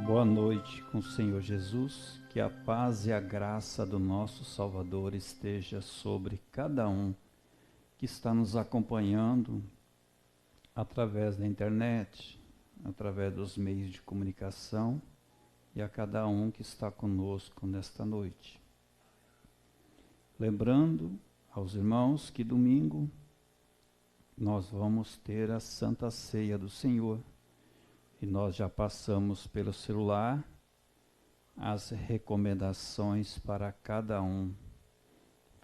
Boa noite com o Senhor Jesus, que a paz e a graça do nosso Salvador esteja sobre cada um que está nos acompanhando através da internet, através dos meios de comunicação e a cada um que está conosco nesta noite. Lembrando aos irmãos que domingo nós vamos ter a Santa Ceia do Senhor. E nós já passamos pelo celular as recomendações para cada um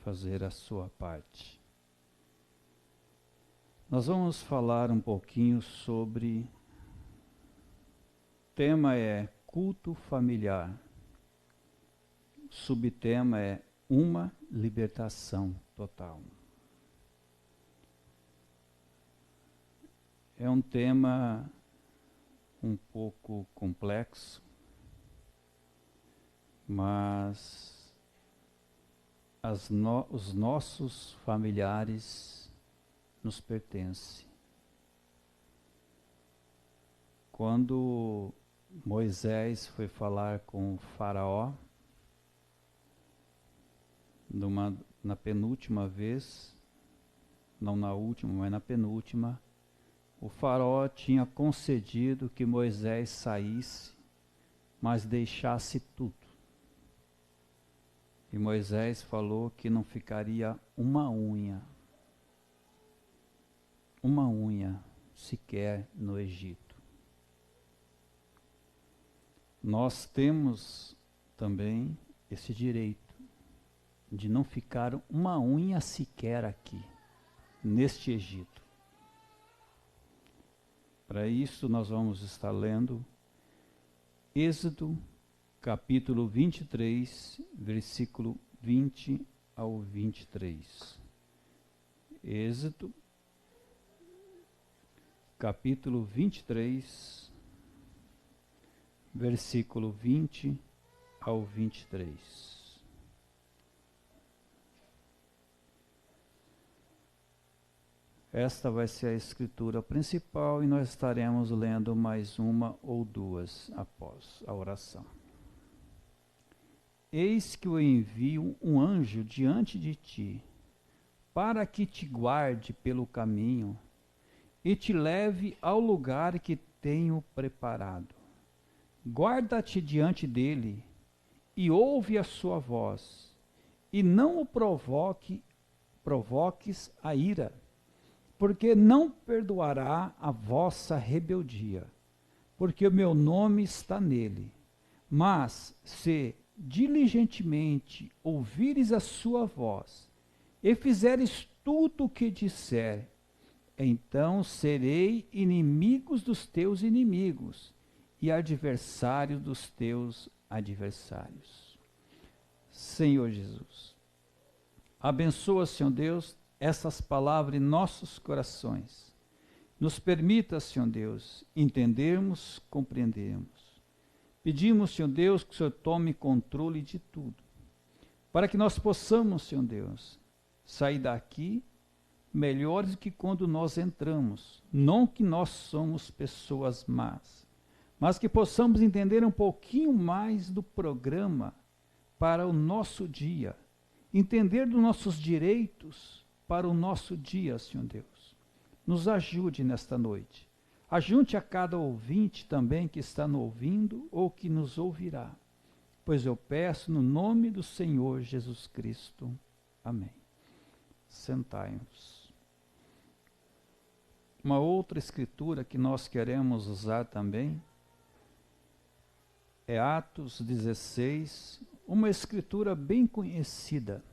fazer a sua parte. Nós vamos falar um pouquinho sobre... O tema é culto familiar. O subtema é uma libertação total. É um tema um pouco complexo, mas os nossos familiares nos pertencem. Quando Moisés foi falar com o faraó, na penúltima vez, não na última, mas na penúltima, o faraó tinha concedido que Moisés saísse, mas deixasse tudo. E Moisés falou que não ficaria uma unha sequer no Egito. Nós temos também esse direito de não ficar uma unha sequer aqui, neste Egito. Para isso, nós vamos estar lendo Êxodo, capítulo 23, versículo 20 ao 23. Êxodo, capítulo 23, versículo 20 ao 23. Esta vai ser a escritura principal e nós estaremos lendo mais uma ou duas após a oração. Eis que eu envio um anjo diante de ti, para que te guarde pelo caminho e te leve ao lugar que tenho preparado. Guarda-te diante dele e ouve a sua voz, e não o provoques a ira, porque não perdoará a vossa rebeldia, porque o meu nome está nele. Mas, se diligentemente ouvires a sua voz, e fizeres tudo o que disser, então serei inimigos dos teus inimigos, e adversário dos teus adversários. Senhor Jesus, abençoa, Senhor Deus, essas palavras em nossos corações. Nos permita, Senhor Deus, entendermos, compreendermos. Pedimos, Senhor Deus, que o Senhor tome controle de tudo, para que nós possamos, Senhor Deus, sair daqui melhores do que quando nós entramos. Não que nós somos pessoas más, mas que possamos entender um pouquinho mais do programa para o nosso dia, entender dos nossos direitos para o nosso dia, Senhor Deus. Nos ajude nesta noite. Ajude a cada ouvinte também que está nos ouvindo ou que nos ouvirá. Pois eu peço no nome do Senhor Jesus Cristo. Amém. Sentai-nos. Uma outra escritura que nós queremos usar também é Atos 16, uma escritura bem conhecida.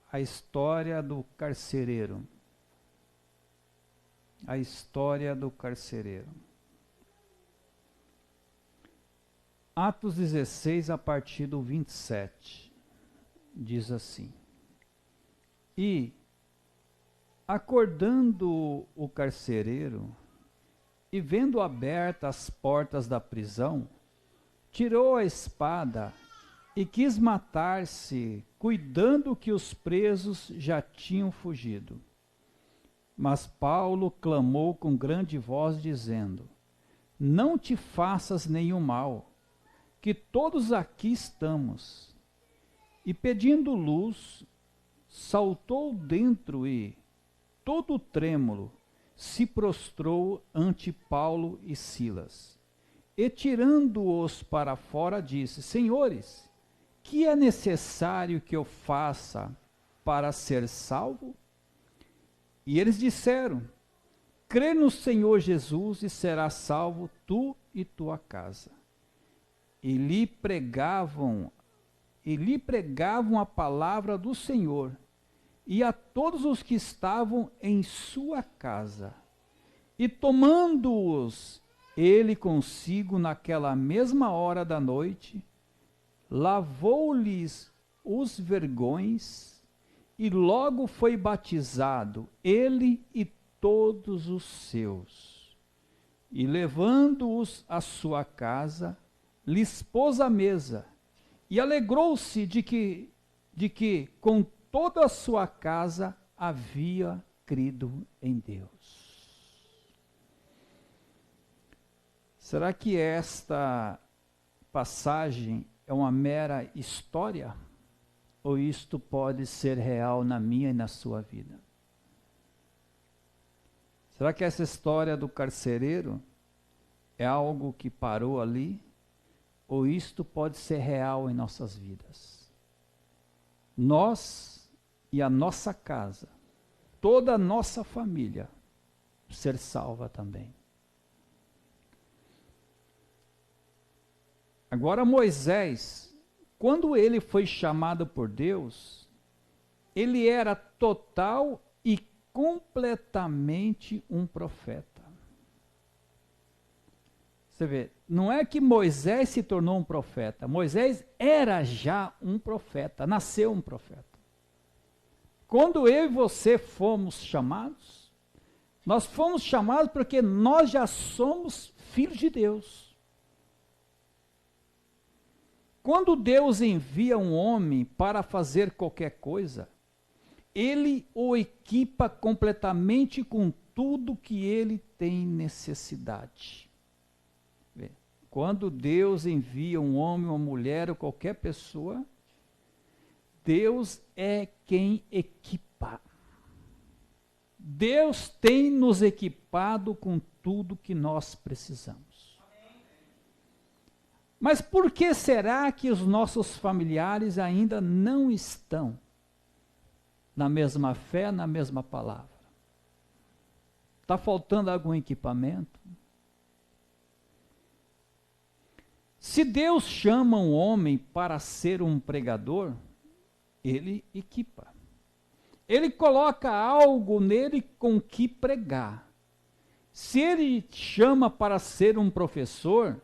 A história do carcereiro. A história do carcereiro. Atos 16, a partir do 27, diz assim: E, acordando o carcereiro, e vendo abertas as portas da prisão, tirou a espada e quis matar-se, cuidando que os presos já tinham fugido. Mas Paulo clamou com grande voz, dizendo: não te faças nenhum mal, que todos aqui estamos. E pedindo luz, saltou dentro e, todo trêmulo, se prostrou ante Paulo e Silas. E tirando-os para fora, disse: Senhores, que é necessário que eu faça para ser salvo? E eles disseram: Crê no Senhor Jesus e serás salvo tu e tua casa. E lhe pregavam a palavra do Senhor, e a todos os que estavam em sua casa. E tomando-os ele consigo naquela mesma hora da noite, lavou-lhes os vergões, e logo foi batizado, ele e todos os seus. E levando-os à sua casa, lhes pôs à mesa, e alegrou-se de que com toda a sua casa havia crido em Deus. Será que esta passagem é uma mera história? Ou isto pode ser real na minha e na sua vida? Será que essa história do carcereiro é algo que parou ali? Ou isto pode ser real em nossas vidas? Nós e a nossa casa, toda a nossa família, ser salva também. Agora Moisés, quando ele foi chamado por Deus, ele era total e completamente um profeta. Você vê, não é que Moisés se tornou um profeta, Moisés era já um profeta, nasceu um profeta. Quando eu e você fomos chamados, nós fomos chamados porque nós já somos filhos de Deus. Quando Deus envia um homem para fazer qualquer coisa, ele o equipa completamente com tudo que ele tem necessidade. Quando Deus envia um homem, uma mulher ou qualquer pessoa, Deus é quem equipa. Deus tem nos equipado com tudo que nós precisamos. Mas por que será que os nossos familiares ainda não estão na mesma fé, na mesma palavra? Está faltando algum equipamento? Se Deus chama um homem para ser um pregador, ele equipa. Ele coloca algo nele com que pregar. Se ele chama para ser um professor,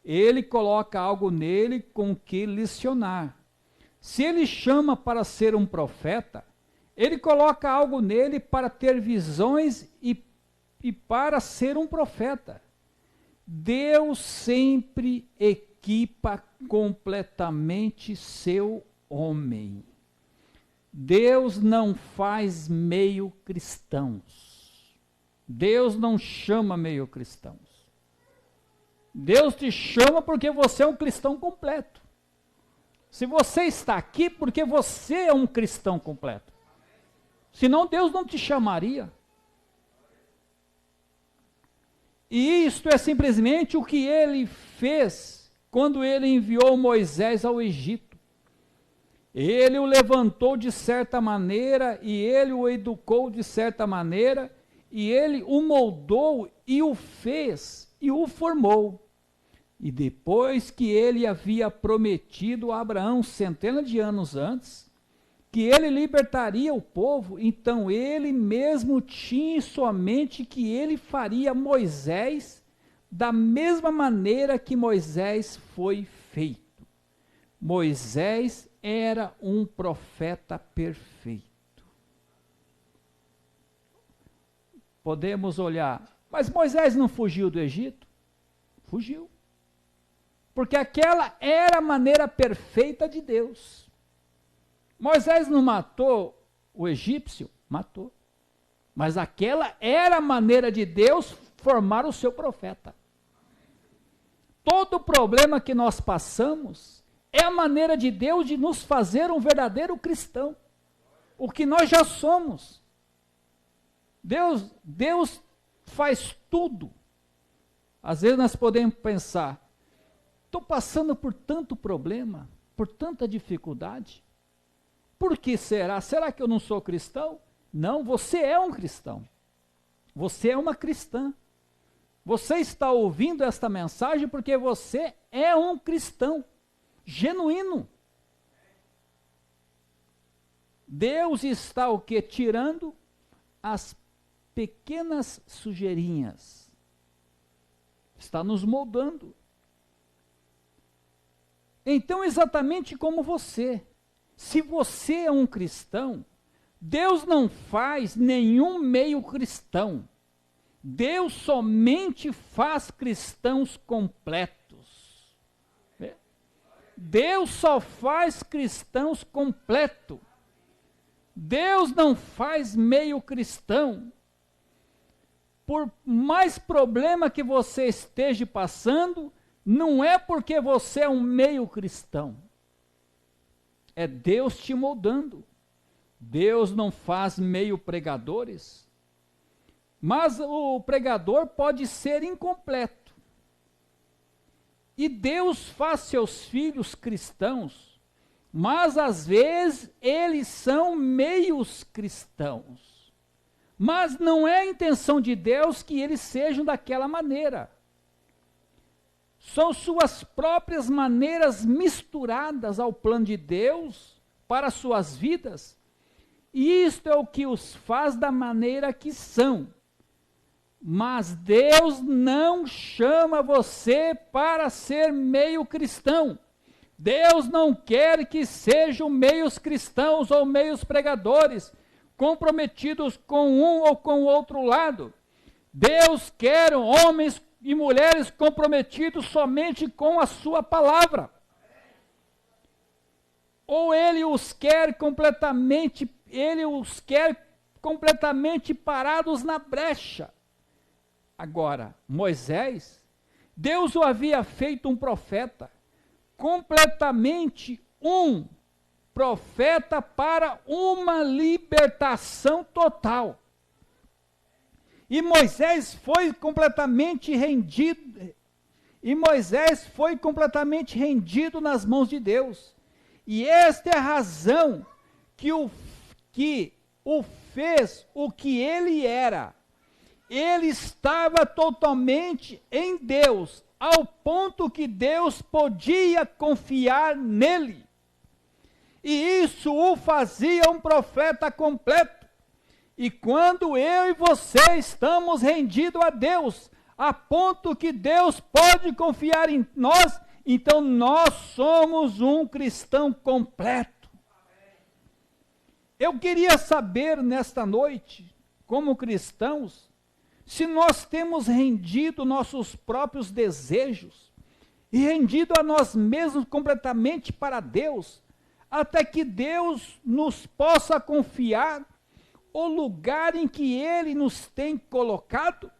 ele coloca algo nele com que licionar. Se ele chama para ser um profeta, ele coloca algo nele para ter visões e para ser um profeta. Deus sempre equipa completamente seu homem. Deus não faz meio cristãos. Deus não chama meio cristãos. Deus te chama porque você é um cristão completo. Se você está aqui, porque você é um cristão completo. Senão Deus não te chamaria. E isto é simplesmente o que ele fez quando ele enviou Moisés ao Egito. Ele o levantou de certa maneira, e ele o educou de certa maneira, e ele o moldou e o fez e o formou. E depois que ele havia prometido a Abraão centenas de anos antes, que ele libertaria o povo, então ele mesmo tinha em sua mente que ele faria Moisés da mesma maneira que Moisés foi feito. Moisés era um profeta perfeito. Podemos olhar, mas Moisés não fugiu do Egito? Fugiu. Porque aquela era a maneira perfeita de Deus. Moisés não matou o egípcio? Matou. Mas aquela era a maneira de Deus formar o seu profeta. todo problema que nós passamos é a maneira de Deus de nos fazer um verdadeiro cristão, o que nós já somos. Deus faz tudo. Às vezes nós podemos pensar, estou passando por tanto problema, por tanta dificuldade, por que será? Será que eu não sou cristão? Não, você é um cristão, você é uma cristã. Você está ouvindo esta mensagem porque você é um cristão genuíno. Deus está o quê? Tirando as pequenas sujeirinhas. Está nos moldando. Então, exatamente como você, se você é um cristão, Deus não faz nenhum meio cristão. Deus somente faz cristãos completos. Deus só faz cristãos completos. Deus não faz meio cristão. Por mais problema que você esteja passando, não é porque você é um meio cristão. É Deus te moldando. Deus não faz meio pregadores. Mas o pregador pode ser incompleto. E Deus faz seus filhos cristãos, mas às vezes eles são meios cristãos. Mas não é a intenção de Deus que eles sejam daquela maneira. São suas próprias maneiras misturadas ao plano de Deus para suas vidas. E isto é o que os faz da maneira que são. Mas Deus não chama você para ser meio cristão. Deus não quer que sejam meios cristãos ou meios pregadores, comprometidos com um ou com o outro lado. Deus quer homens e mulheres comprometidos somente com a sua palavra. Ou Ele os quer completamente parados na brecha. Agora, Moisés, Deus o havia feito um profeta, completamente um profeta para uma libertação total. E Moisés foi completamente rendido nas mãos de Deus. E esta é a razão que o fez o que ele era. Ele estava totalmente em Deus, ao ponto que Deus podia confiar nele. E isso o fazia um profeta completo. E quando eu e você estamos rendidos a Deus, a ponto que Deus pode confiar em nós, então nós somos um cristão completo. Eu queria saber nesta noite, como cristãos, se nós temos rendido nossos próprios desejos e rendido a nós mesmos completamente para Deus, até que Deus nos possa confiar o lugar em que Ele nos tem colocado.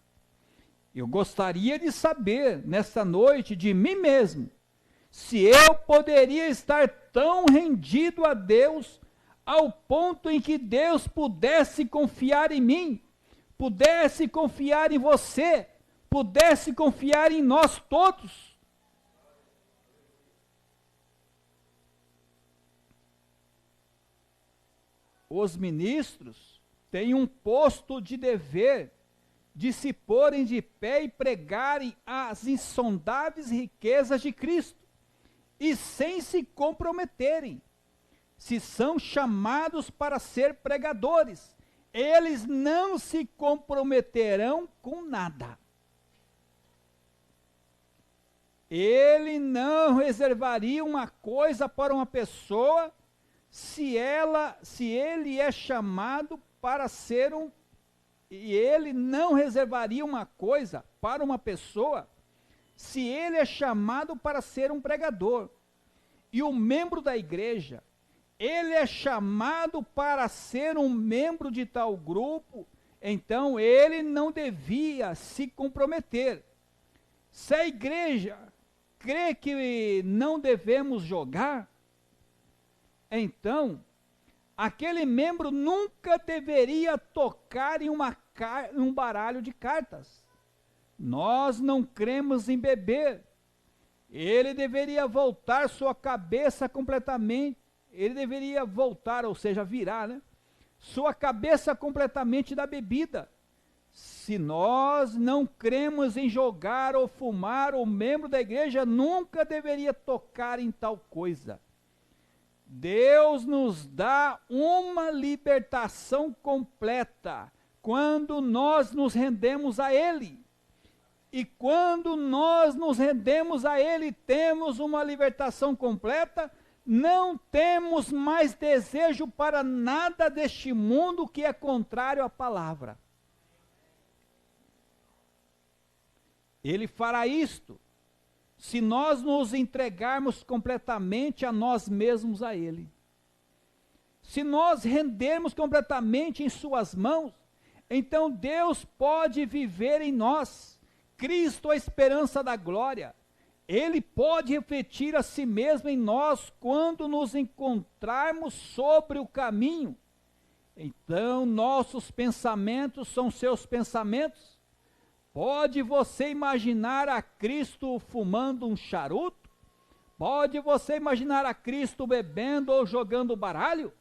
Eu gostaria de saber, nesta noite, de mim mesmo, se eu poderia estar tão rendido a Deus, ao ponto em que Deus pudesse confiar em mim, pudesse confiar em você, pudesse confiar em nós todos. Os ministros têm um posto de dever de se porem de pé e pregarem as insondáveis riquezas de Cristo, e sem se comprometerem. Se são chamados para ser pregadores, eles não se comprometerão com nada. Ele não reservaria uma coisa para uma pessoa se ele é chamado para ser e ele não reservaria uma coisa para uma pessoa se ele é chamado para ser um pregador. E o membro da igreja, ele é chamado para ser um membro de tal grupo, então ele não devia se comprometer. Se a igreja crê que não devemos jogar, então aquele membro nunca deveria tocar em um baralho de cartas. Nós não cremos em beber. Ele deveria voltar sua cabeça completamente, ele deveria voltar, ou seja, virar, né? Sua cabeça completamente da bebida. Se nós não cremos em jogar ou fumar, o membro da igreja nunca deveria tocar em tal coisa. Deus nos dá uma libertação completa quando nós nos rendemos a Ele. E quando nós nos rendemos a Ele, temos uma libertação completa, não temos mais desejo para nada deste mundo que é contrário à palavra. Ele fará isto se nós nos entregarmos completamente a nós mesmos a Ele. Se nós rendermos completamente em suas mãos, então Deus pode viver em nós. Cristo, a esperança da glória. Ele pode refletir a si mesmo em nós quando nos encontrarmos sobre o caminho. Então, nossos pensamentos são seus pensamentos. Pode você imaginar a Cristo fumando um charuto? Pode você imaginar a Cristo bebendo ou jogando baralho?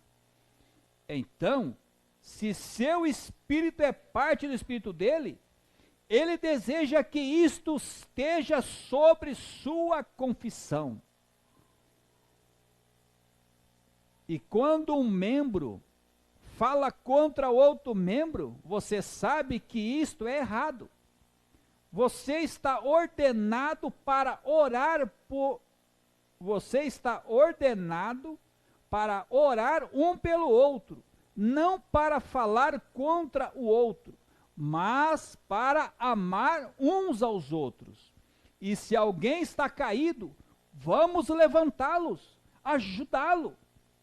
Então, se seu espírito é parte do espírito dele, ele deseja que isto esteja sobre sua confissão. E quando um membro fala contra outro membro, você sabe que isto é errado. Você está ordenado para orar um pelo outro, não para falar contra o outro, mas para amar uns aos outros. E se alguém está caído, vamos levantá-los, ajudá-lo.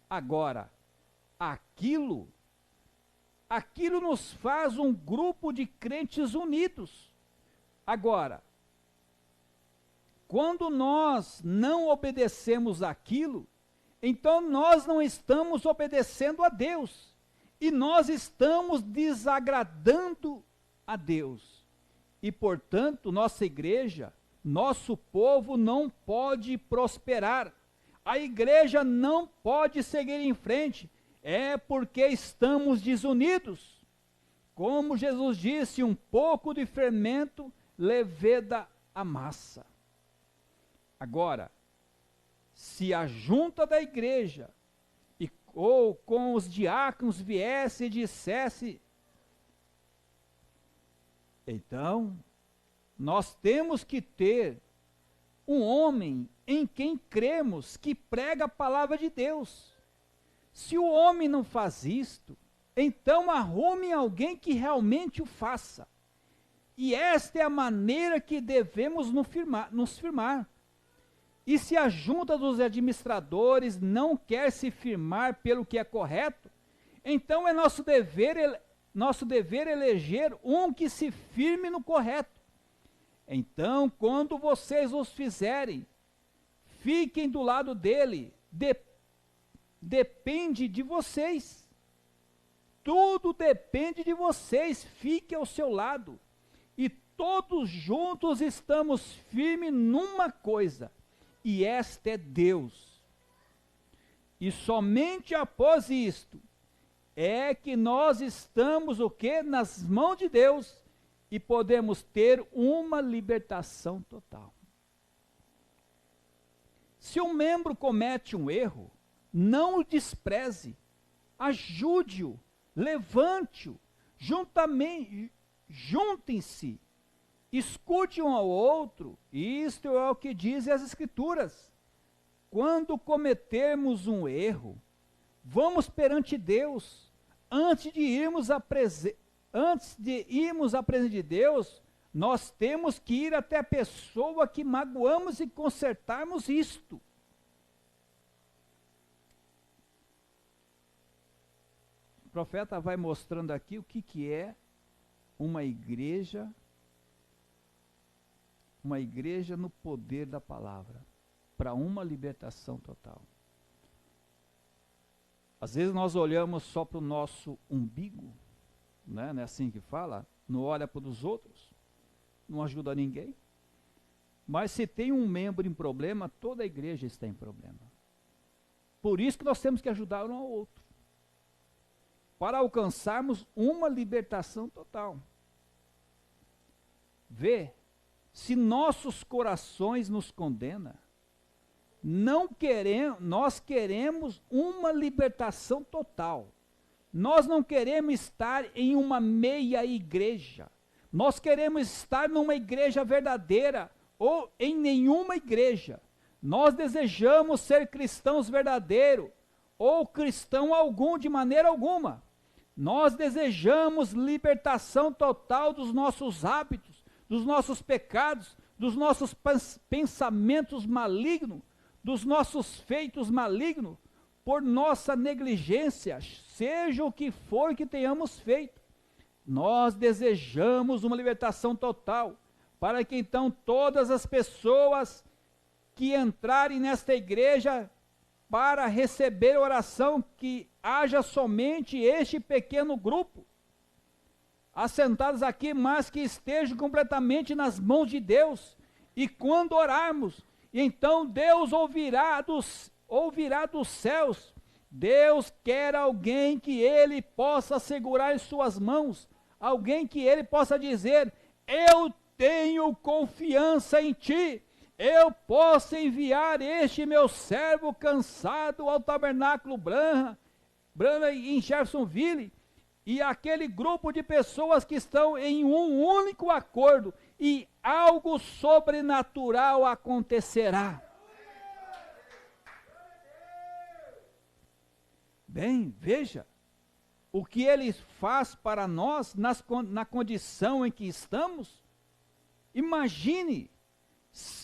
Agora, aquilo nos faz um grupo de crentes unidos. Agora, quando nós não obedecemos aquilo, então nós não estamos obedecendo a Deus, e nós estamos desagradando a Deus. E, portanto, nossa igreja, nosso povo não pode prosperar. A igreja não pode seguir em frente, é porque estamos desunidos. Como Jesus disse, um pouco de fermento leveda a massa. Agora, se a junta da igreja ou com os diáconos viesse e dissesse, então nós temos que ter um homem em quem cremos, que prega a palavra de Deus. Se o homem não faz isto, então arrume alguém que realmente o faça. E esta é a maneira que devemos nos firmar. E se a junta dos administradores não quer se firmar pelo que é correto, então é nosso dever eleger um que se firme no correto. Então, quando vocês os fizerem, fiquem do lado dele, depende de vocês. Tudo depende de vocês, fique ao seu lado. E todos juntos estamos firmes numa coisa, e esta é Deus. E somente após isto, é que nós estamos o quê? Nas mãos de Deus, e podemos ter uma libertação total. Se um membro comete um erro, não o despreze, ajude-o, levante-o, juntem-se, escute um ao outro, isto é o que dizem as Escrituras. Quando cometermos um erro, vamos perante Deus, antes de irmos à presença de Deus, nós temos que ir até a pessoa que magoamos e consertarmos isto. O profeta vai mostrando aqui o que é uma igreja uma igreja no poder da palavra, para uma libertação total. Às vezes nós olhamos só para o nosso umbigo, né? Não é assim que fala? Não olha para os outros, não ajuda ninguém. Mas se tem um membro em problema, toda a igreja está em problema. Por isso que nós temos que ajudar um ao outro, para alcançarmos uma libertação total. Vê, se nossos corações nos condenam, nós queremos uma libertação total. Nós não queremos estar em uma meia igreja. Nós queremos estar numa igreja verdadeira ou em nenhuma igreja. Nós desejamos ser cristãos verdadeiros ou cristão algum de maneira alguma. Nós desejamos libertação total dos nossos hábitos, dos nossos pecados, dos nossos pensamentos malignos, dos nossos feitos malignos, por nossa negligência, seja o que for que tenhamos feito. Nós desejamos uma libertação total, para que então todas as pessoas que entrarem nesta igreja para receber oração, que haja somente este pequeno grupo, assentados aqui, mas que estejam completamente nas mãos de Deus, e quando orarmos, então Deus ouvirá dos céus. Deus quer alguém que Ele possa segurar em suas mãos, alguém que Ele possa dizer: eu tenho confiança em Ti, eu posso enviar este meu servo cansado ao tabernáculo Branham em Jeffersonville, e aquele grupo de pessoas que estão em um único acordo, e algo sobrenatural acontecerá. Bem, veja, o que Ele faz para nós na condição em que estamos. Imagine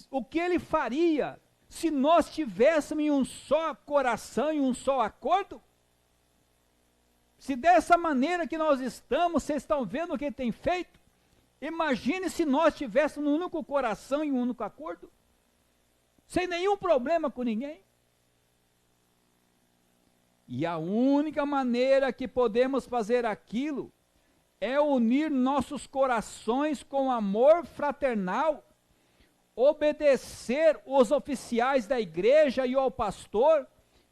o que Ele faria se nós tivéssemos um só coração e um só acordo. Se dessa maneira que nós estamos, vocês estão vendo o que Ele tem feito? Imagine se nós tivéssemos um único coração e um único acordo, sem nenhum problema com ninguém. E a única maneira que podemos fazer aquilo é unir nossos corações com amor fraternal, obedecer os oficiais da igreja e ao pastor,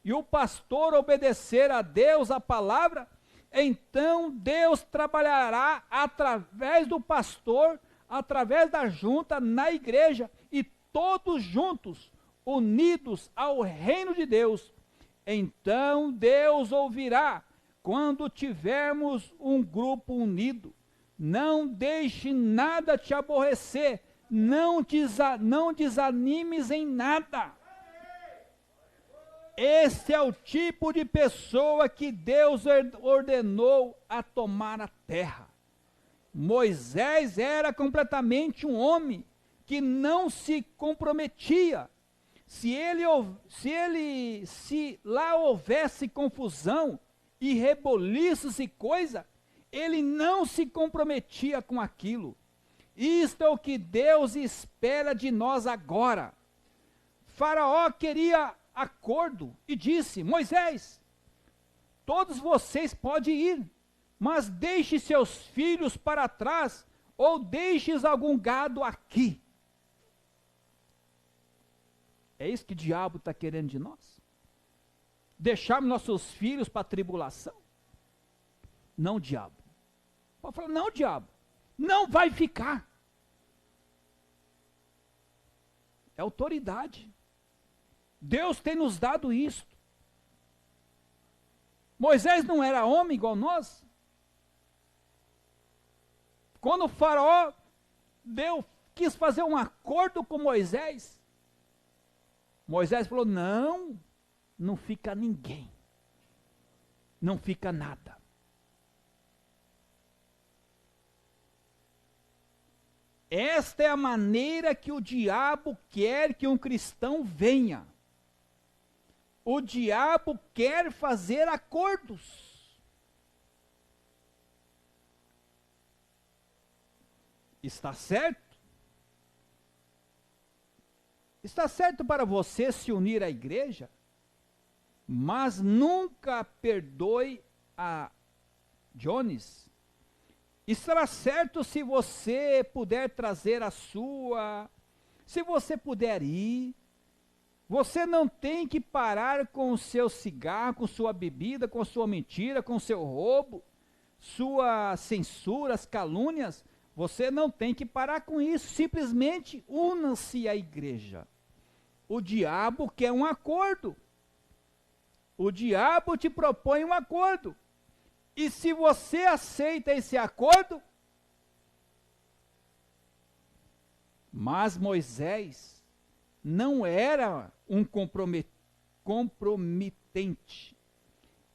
e o pastor obedecer a Deus, a palavra. Então Deus trabalhará através do pastor, através da junta na igreja, e todos juntos, unidos ao reino de Deus. Então Deus ouvirá quando tivermos um grupo unido. Não deixe nada te aborrecer, não desanimes em nada. Esse é o tipo de pessoa que Deus ordenou a tomar a terra. Moisés era completamente um homem que não se comprometia. Se lá houvesse confusão e reboliços e coisa, ele não se comprometia com aquilo. Isto é o que Deus espera de nós agora. Faraó queria acordo e disse: Moisés, todos vocês podem ir, mas deixe seus filhos para trás, ou deixes algum gado aqui. É isso que o diabo está querendo de nós? Deixarmos nossos filhos para a tribulação? Não, diabo. Pode falar: não, diabo, não vai ficar. É autoridade. Deus tem nos dado isto. Moisés não era homem igual nós? Quando o faraó quis fazer um acordo com Moisés, Moisés falou: não, não fica ninguém, não fica nada. Esta é a maneira que o diabo quer que um cristão venha. O diabo quer fazer acordos. Está certo? Está certo para você se unir à igreja, mas nunca perdoe a Jones. Estará certo se você puder trazer a sua, se você puder ir. Você não tem que parar com o seu cigarro, com sua bebida, com sua mentira, com seu roubo, suas censuras, calúnias. Você não tem que parar com isso, simplesmente una-se à igreja. O diabo quer um acordo. O diabo te propõe um acordo. E se você aceita esse acordo, mas Moisés não era um comprometente.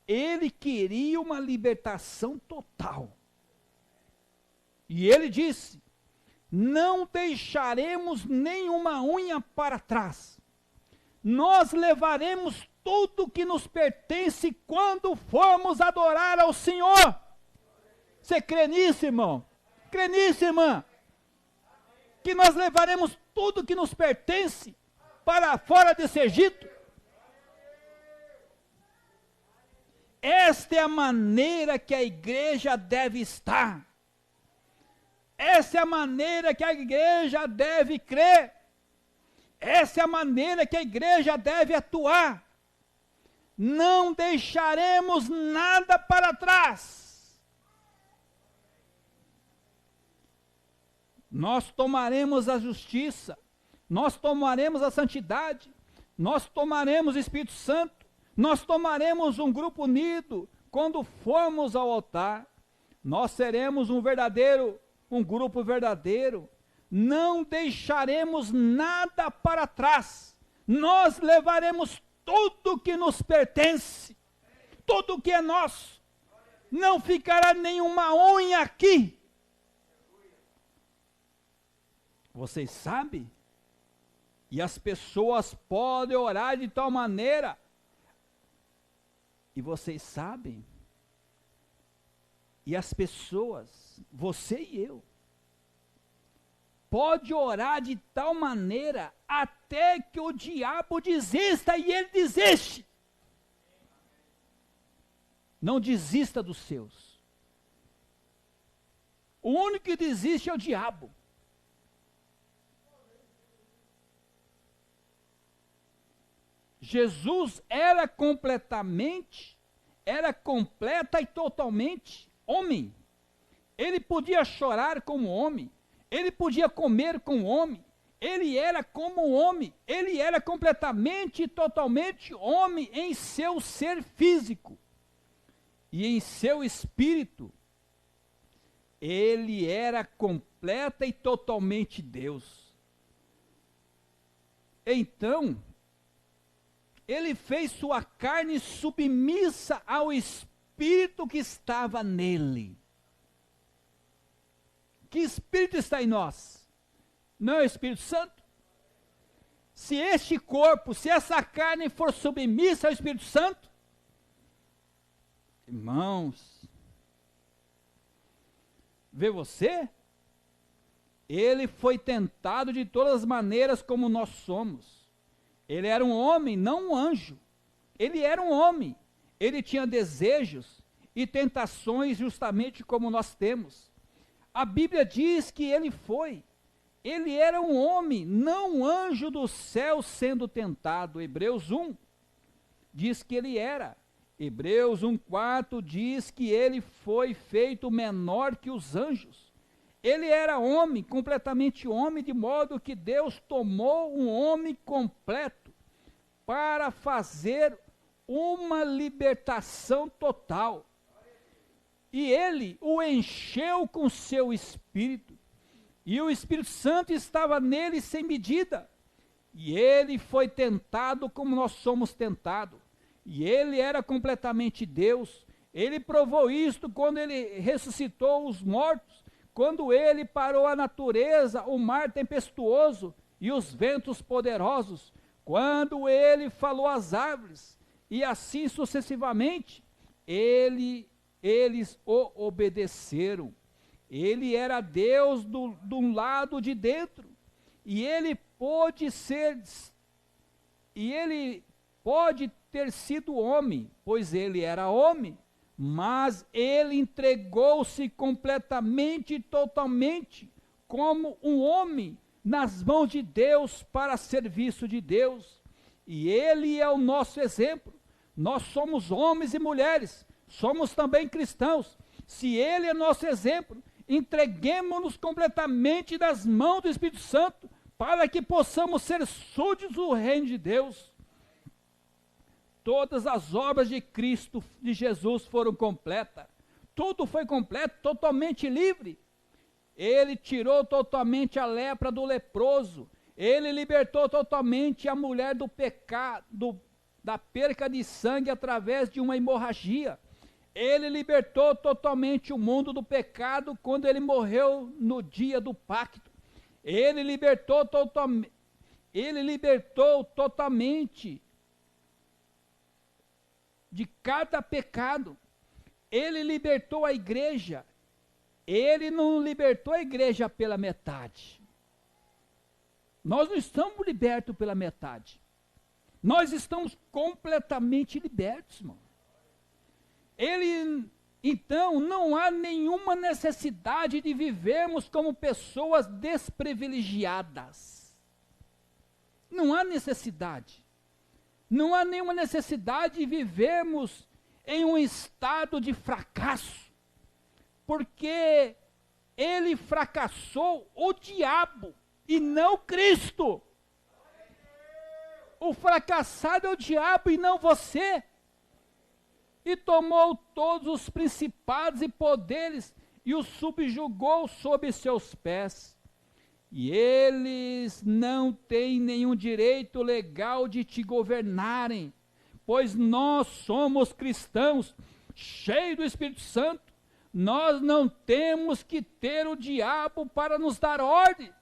Ele queria uma libertação total. E ele disse: não deixaremos nenhuma unha para trás. Nós levaremos tudo que nos pertence quando formos adorar ao Senhor. Você crê nisso, irmão? Crê nisso, irmã? Que nós levaremos tudo que nos pertence para fora desse Egito? Esta é a maneira que a igreja deve estar. Essa é a maneira que a igreja deve crer. Essa é a maneira que a igreja deve atuar. Não deixaremos nada para trás. Nós tomaremos a justiça, nós tomaremos a santidade, nós tomaremos o Espírito Santo, nós tomaremos um grupo unido. Quando formos ao altar, nós seremos um grupo verdadeiro. Não deixaremos nada para trás. Nós levaremos tudo que nos pertence, tudo que é nosso. Não ficará nenhuma unha aqui. Vocês sabem? E as pessoas podem orar de tal maneira. E vocês sabem? E as pessoas, você e eu, pode orar de tal maneira até que o diabo desista, e ele desiste. Não desista dos seus. O único que desiste é o diabo. Jesus era completa e totalmente homem. Ele podia chorar como homem. Ele podia comer como homem. Ele era como homem. Ele era completamente e totalmente homem em seu ser físico. E em seu espírito, ele era completa e totalmente Deus. Então, ele fez sua carne submissa ao Espírito que estava nele. Que Espírito está em nós? Não é o Espírito Santo? Se este corpo, se essa carne for submissa ao Espírito Santo, irmãos, vê você? Ele foi tentado de todas as maneiras como nós somos. Ele era um homem, não um anjo. Ele era um homem. Ele tinha desejos e tentações justamente como nós temos. A Bíblia diz que ele era um homem, não um anjo do céu sendo tentado. Hebreus 1 diz que ele era. Hebreus 1:4 diz que ele foi feito menor que os anjos. Ele era homem, completamente homem, de modo que Deus tomou um homem completo para fazer uma libertação total. E ele o encheu com seu Espírito. E o Espírito Santo estava nele sem medida. E ele foi tentado como nós somos tentados. E ele era completamente Deus. Ele provou isto quando ele ressuscitou os mortos. Quando ele parou a natureza, o mar tempestuoso e os ventos poderosos. Quando ele falou às árvores. E assim sucessivamente, eles o obedeceram. Ele era Deus do lado de dentro. e ele pode ter sido homem, pois ele era homem, mas ele entregou-se completamente e totalmente como um homem nas mãos de Deus para serviço de Deus. E ele é o nosso exemplo. Nós somos homens e mulheres, somos também cristãos. Se ele é nosso exemplo, entreguemos-nos completamente nas mãos do Espírito Santo, para que possamos ser súditos do reino de Deus. Todas as obras de Cristo, de Jesus, foram completas. Tudo foi completo, totalmente livre. Ele tirou totalmente a lepra do leproso. Ele libertou totalmente a mulher do pecado, da perca de sangue através de uma hemorragia. Ele libertou totalmente o mundo do pecado quando ele morreu no dia do pacto. Ele libertou totalmente de cada pecado. Ele libertou a igreja. Ele não libertou a igreja pela metade. Nós não estamos libertos pela metade. Nós estamos completamente libertos, irmão. Então, não há nenhuma necessidade de vivermos como pessoas desprivilegiadas. Não há necessidade. Não há nenhuma necessidade de vivermos em um estado de fracasso. Porque ele fracassou o diabo e não Cristo. O fracassado é o diabo e não você. E tomou todos os principados e poderes e os subjugou sob seus pés. E eles não têm nenhum direito legal de te governarem, pois nós somos cristãos, cheios do Espírito Santo. Nós não temos que ter o diabo para nos dar ordem.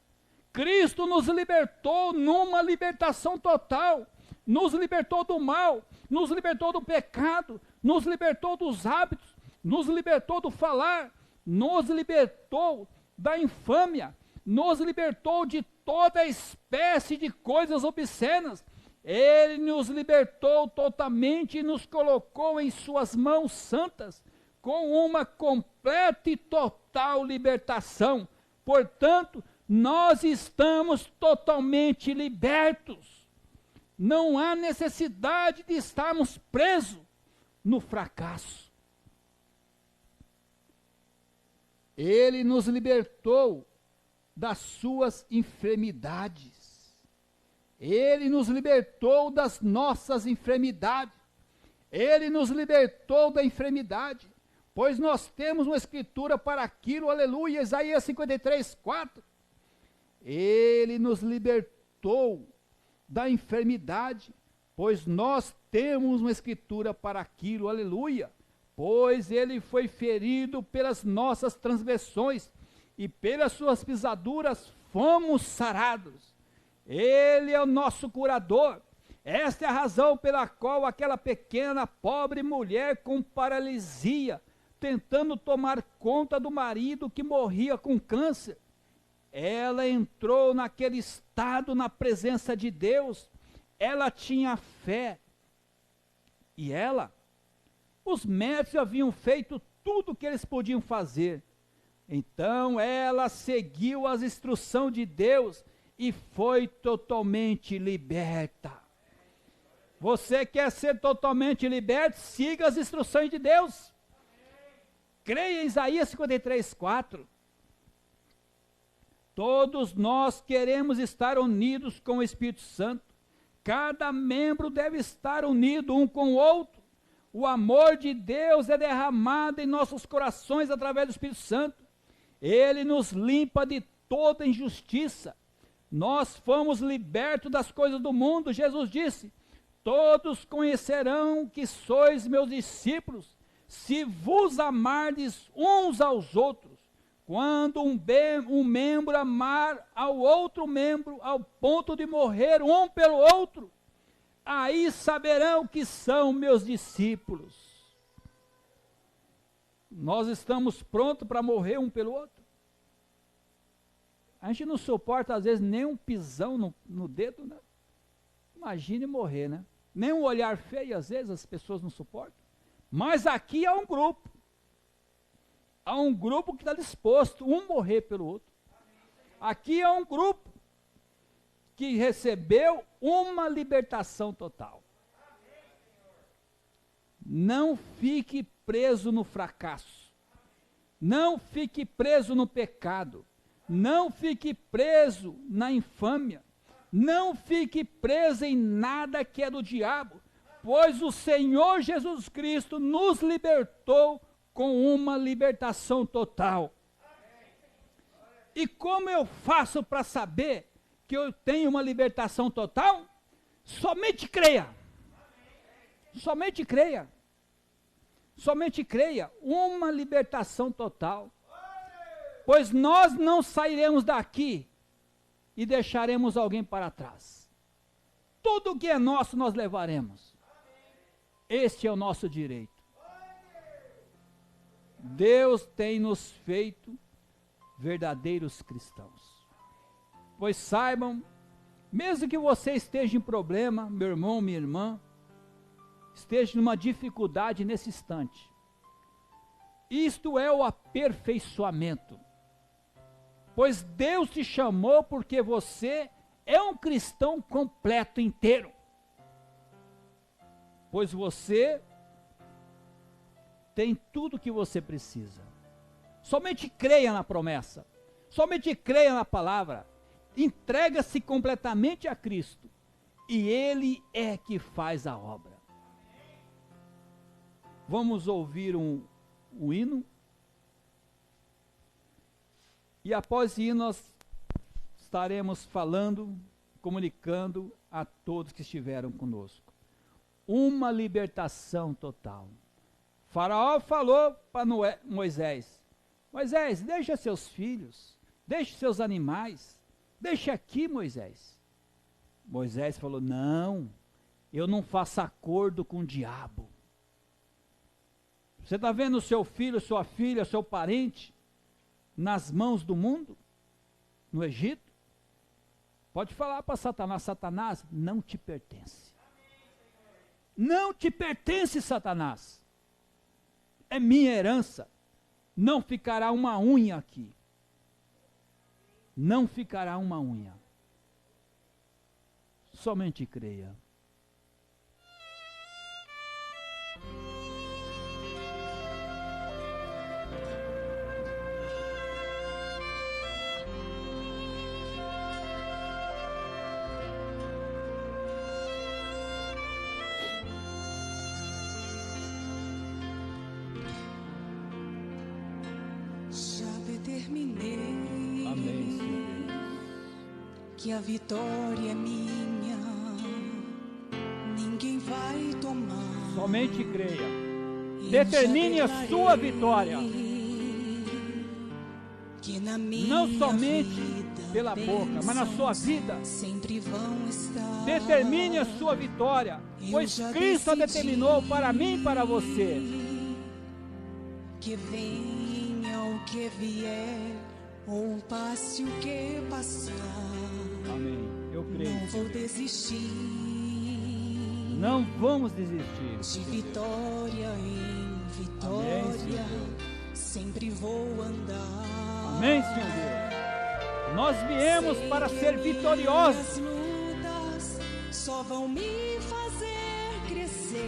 Cristo nos libertou numa libertação total. Nos libertou do mal, nos libertou do pecado, nos libertou dos hábitos, nos libertou do falar, nos libertou da infâmia, nos libertou de toda espécie de coisas obscenas. Ele nos libertou totalmente e nos colocou em suas mãos santas, com uma completa e total libertação. Portanto, nós estamos totalmente libertos. Não há necessidade de estarmos presos no fracasso. Ele nos libertou das suas enfermidades. Ele nos libertou das nossas enfermidades. Ele nos libertou da enfermidade. Pois nós temos uma escritura para aquilo, aleluia, Isaías 53, 4. Ele nos libertou da enfermidade, pois nós temos uma escritura para aquilo, aleluia. Pois ele foi ferido pelas nossas transgressões, e pelas suas pisaduras fomos sarados. Ele é o nosso curador. Esta é a razão pela qual aquela pequena, pobre mulher com paralisia, tentando tomar conta do marido que morria com câncer, ela entrou naquele estado na presença de Deus. Ela tinha fé. E os médicos haviam feito tudo o que eles podiam fazer. Então ela seguiu as instruções de Deus e foi totalmente liberta. Você quer ser totalmente liberto? Siga as instruções de Deus. Creia em Isaías 53, 4. Todos nós queremos estar unidos com o Espírito Santo. Cada membro deve estar unido um com o outro. O amor de Deus é derramado em nossos corações através do Espírito Santo. Ele nos limpa de toda injustiça. Nós fomos libertos das coisas do mundo. Jesus disse: todos conhecerão que sois meus discípulos, se vos amardes uns aos outros. Quando um membro amar ao outro membro, ao ponto de morrer um pelo outro, aí saberão que são meus discípulos. Nós estamos prontos para morrer um pelo outro? A gente não suporta, às vezes, nem um pisão no dedo, né? Imagine morrer, né? Nem um olhar feio, às vezes, as pessoas não suportam. Mas aqui há um grupo. Há um grupo que está disposto, um morrer pelo outro. Aqui há um grupo que recebeu uma libertação total. Não fique preso no fracasso. Não fique preso no pecado. Não fique preso na infâmia. Não fique preso em nada que é do diabo, pois o Senhor Jesus Cristo nos libertou com uma libertação total. E como eu faço para saber que eu tenho uma libertação total? Somente creia. Somente creia. Somente creia. Uma libertação total. Pois nós não sairemos daqui e deixaremos alguém para trás. Tudo que é nosso nós levaremos. Este é o nosso direito. Deus tem nos feito verdadeiros cristãos. Pois saibam, mesmo que você esteja em problema, meu irmão, minha irmã, esteja numa dificuldade nesse instante, isto é o aperfeiçoamento. Pois Deus te chamou porque você é um cristão completo, inteiro. Pois você tem tudo o que você precisa. Somente creia na promessa. Somente creia na palavra. Entrega-se completamente a Cristo. E Ele é que faz a obra. Vamos ouvir um hino. E após o hino nós estaremos falando, comunicando a todos que estiveram conosco. Uma libertação total. Faraó falou para Moisés: Moisés, deixa seus filhos, deixe seus animais, deixe aqui, Moisés. Moisés falou: não, eu não faço acordo com o diabo. Você está vendo o seu filho, sua filha, seu parente nas mãos do mundo, no Egito? Pode falar para Satanás: Satanás, não te pertence. Não te pertence, Satanás. É minha herança. Não ficará uma unha aqui. Não ficará uma unha. Somente creia. Terminei. Amém, Senhor. Que a vitória é minha, ninguém vai tomar. Somente creia. Determine a sua vitória. Que na minha não somente vida, pela boca, mas na sua vida. Sempre vão estar. Determine a sua vitória, pois Cristo a determinou para mim e para você. Que venha o que vier, ou passe o que passar. Amém. Eu creio. Não vou desistir. Não vamos desistir. De vitória em vitória. Amém, sempre vou andar. Amém, Senhor Deus. Nós viemos para ser vitoriosos. As lutas só vão me fazer crescer.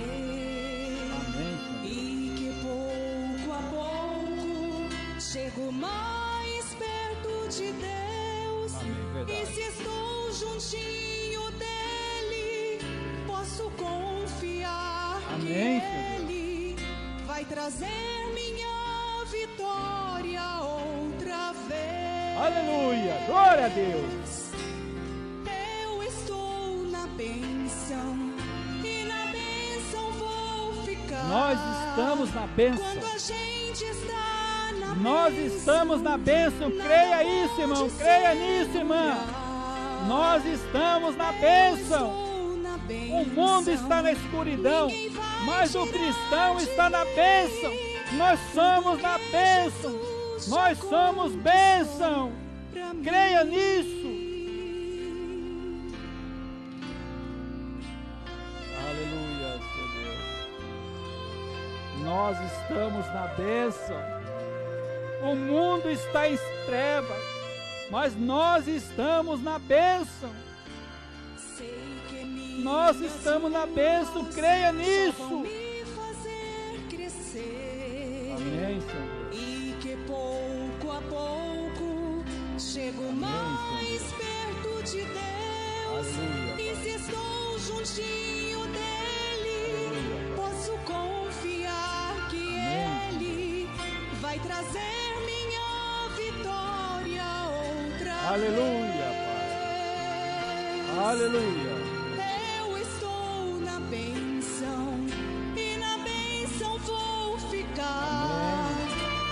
Amém, Senhor. E que pouco a pouco chego mais perto de Deus. Amém, verdade. E se estou juntinho dele, posso confiar. Amém, que ele vai trazer minha vitória outra vez. Aleluia, glória a Deus. Eu estou na bênção e na bênção vou ficar. Nós estamos na bênção. Quando a gente está na Nós bênção, estamos na bênção. Creia isso, irmão. Creia nisso, irmã. Nós estamos na bênção. O mundo está na escuridão, mas o cristão está na bênção. Nós somos na bênção. Nós somos bênção. pra mim. Creia nisso. Aleluia, Senhor Deus. Nós estamos na bênção. O mundo está em trevas, mas nós estamos na bênção. Sei que Nós estamos na bênção, creia nisso. me fazer crescer. Amém, Senhor Deus. E que pouco a pouco chego mais perto de Deus. Aleluia, E se estou juntinho dele, posso confiar que ele vai trazer minha vitória outra Aleluia, vez. Pai. Aleluia. Eu estou na bênção e na bênção vou ficar.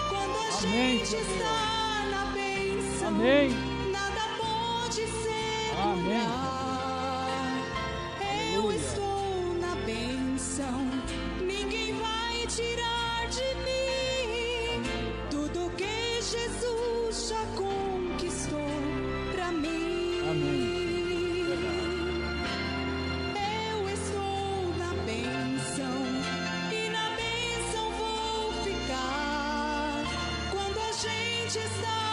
Quando a Amém, gente Senhor Deus. está na bênção, Amém. nada pode segurar. Amém. Eu Aleluia. estou na bênção, ninguém vai tirar de mim tudo que Jesus já conquistou pra mim. Amém. Eu estou na bênção e na bênção vou ficar. Quando a gente está